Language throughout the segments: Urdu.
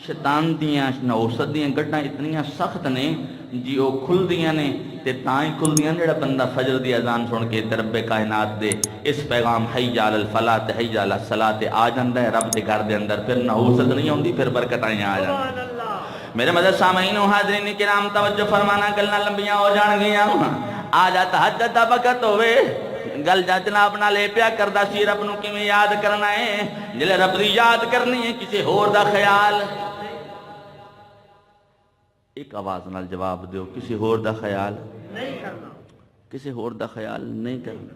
شیطان دیاں نوست دیاں گڈاں اتنیاں سخت نے جی وہ کھل دیاں نے تے تاں ہی کھل دیاں جڑا بندہ فجر دی اذان سن کے تے رب کائنات دے اس پیغام حی علی الفلاح تے حی علی الصلاح تے آ جاندا ہے رب دے گھر دے اندر، پھر نوست نہیں ہوندی، پھر برکتاں آ جاندی۔ میرے مدد سامعین و حاضرین کرام توجہ فرمانا، گلاں لمبیاں ہو جان گیاں، آ جا تہجد دا وقت ہوئے گل جا جناب نال اے پیا کردا سی رب نو کیویں یاد کرنا ہے، جلے رب دی یاد کرنی ہے کسی ہور دا خیال، ایک آواز نال جواب دیو، کسی ہور دا خیال نہیں کرنا، کسی ہور دا خیال نہیں کرنا۔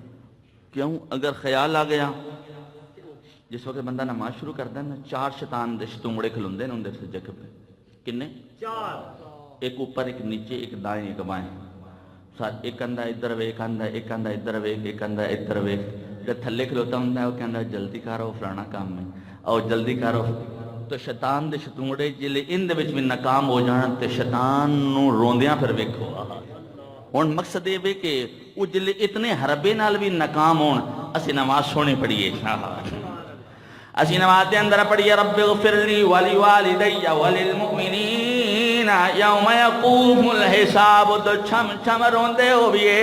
کیوں؟ اگر خیال آ گیا، جس وقت بندہ نماز شروع کرتا ہے نا، 4 شیطان دے شتونگڑے کھلوندے نے اندر سے جگہ پہ، کنے؟ 4، ایک اوپر ایک نیچے ایک دائیں ایک بائیں، ایک اندھا ادھر ویک آندا، ایک اندھا ادھر ویک، ایک اندھا ادھر ویک، جب تھلے کھلوتا ہوں وہ کہندا جلدی کرو فلانا کام ہے اور جلدی کرو، تو شیطان دے شتونگڑے جلے ان دے وچ بھی ناکام ہو جان تے شیطان نو روندیاں پھر ویکھو۔ ہن مقصد یہ ہے کہ وہ جلے اتنے حربے نال بھی ناکام ہون، اسی نماز سونی پڑھیے، اسی نماز دے اندر پڑھیے رب اغفر لی ولی والدی وللمؤمنین یوم یقوم الحساب، تو چھم چھم روندے ہوئے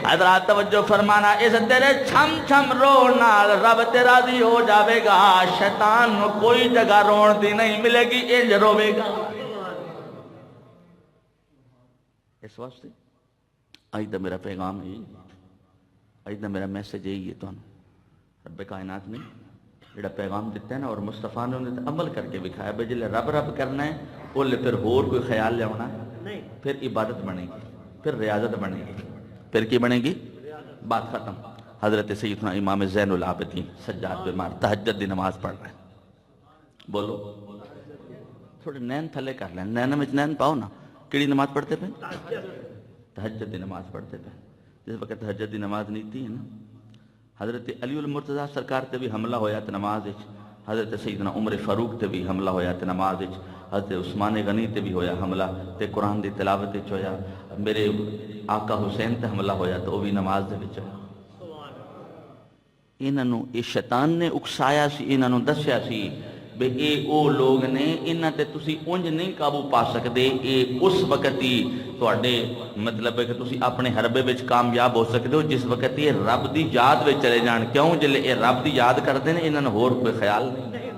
حضرات توجہ فرمانا، اس تیرے چھم چھم رون نال رب تیرا دی ہو جاوے گا، شیطان نو کوئی جگہ رون دی نہیں ملے گی، انج روے گا۔ اس واسطے آج دا میرا پیغام ہے، آج دا میرا میسج یہی ہے، تو رب کائنات نے جڑا پیغام دیتا ہے نا، اور مصطفیٰ نے انہیں عمل کر کے بکھایا، بھئی جلے رب رب کرنا ہے وہ پھر ہور کوئی خیال لے ہونا نہیں، پھر عبادت بنے گی، پھر ریاضت بنے گی، پھر کی بنے گی؟ بات ختم۔ حضرت سیدنا امام زین العابدین سجاد بیمار تہجد دی نماز پڑھ رہے ہیں، بولو تھوڑے نین تھلے کر لیں، نین میں نین پاؤ نا، کیڑی نماز پڑھتے پہ؟ تہجد دی نماز پڑھتے پہ۔ جس وقت تہجد دی نماز نہیں تھی نا، حضرت علی المرتضیٰ سرکار تے بھی حملہ ہویا تے نماز وچ، حضرت سیدنا عمر فاروق تے بھی حملہ ہویا تے نماز وچ، حضرت عثمان غنی تے بھی ہویا حملہ تے قرآن دی تلاوت وچ ہویا، میرے آقا حسین تے حملہ ہویا تو وہ بھی نماز دے وچ ہویا۔ انہاں نو اے شیطان نے اکسایا سی، انہاں نو دسیا سی بے اے او لوگ نے، انہاں تے تسی اونج نہیں قابو پا سکدے، اے اس وقت ہی تواڈے مطلب ہے کہ تسی اپنے حربے وچ کامیاب ہو سکدے ہو جس وقت یہ رب دی یاد وچ چلے جان۔ کیوں؟ جلے اے رب دی یاد کردے نے، انہاں نو ہور کوئی خیال نہیں۔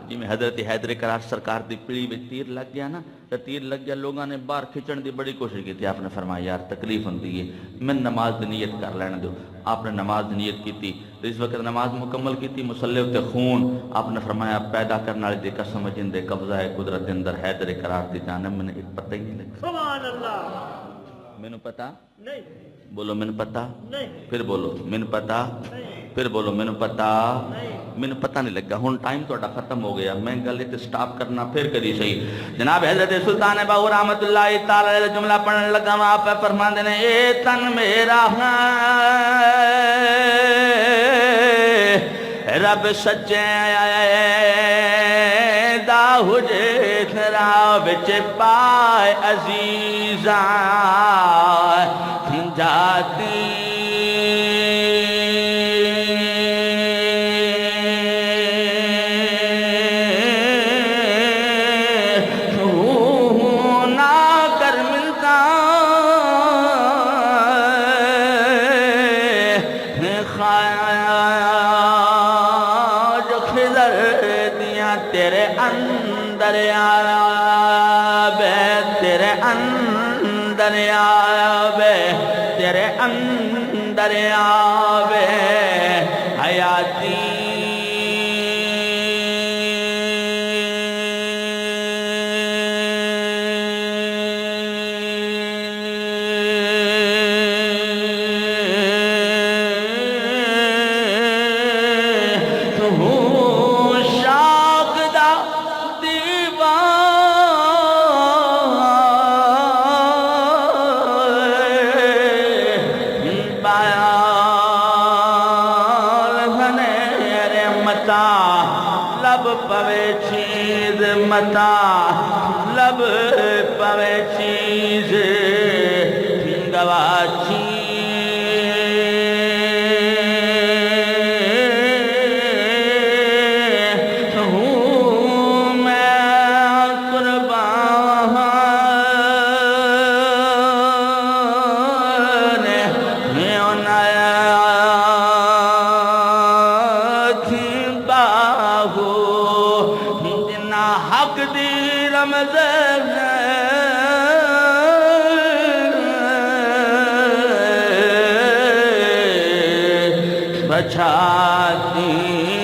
جی میں حضرت حیدر کرار سرکار دی پیڑھی وچ تیر لگ گیا نا، تو تیر لگ گیا، لوگاں نے باہر کھچن دی بڑی کوشش کی تھی، آپ نے فرمایا یار تکلیف ہوندی ہے، میں نماز دی نیت کر لینے دو، آپ نے نماز دی نیت کی تھی، تو اس وقت نماز مکمل کی تھی، مصلی تے خون، آپ نے فرمایا پیدا کرنے والے دی قسم جن دے قبضہ ہے قدرت اندر حیدر کرار دی جانب میں نے ایک پتہ ہی نہیں لگا۔ سبحان اللہ، مینوں پتہ نہیں، بولو مینوں پتہ نہیں، پھر بولو مینوں پتہ نہیں، پھر بولو مینوں پتہ نہیں، مینوں پتہ نہیں لگا۔ ہن ٹائم تہاڈا ختم ہو گیا، میں گل تے سٹاپ کرنا پھر کری صحیح۔ جناب حضرت سلطان باہو رحمت اللہ تعالی علیہ جملہ پڑھنے لگا، آپ فرماندے نے اے تن میرا رب سچے دا ہجے تھرا وچ پائے عزیزاں جاتی نہ کر ملتا تیرے اندر آبے، تیرے اندر آبے، تیرے اندر آبے حیاتی لب پوے چیز متا، لب پوے چیز گواچی ہوں میں ہو جنا حق دی رمضان بچاتی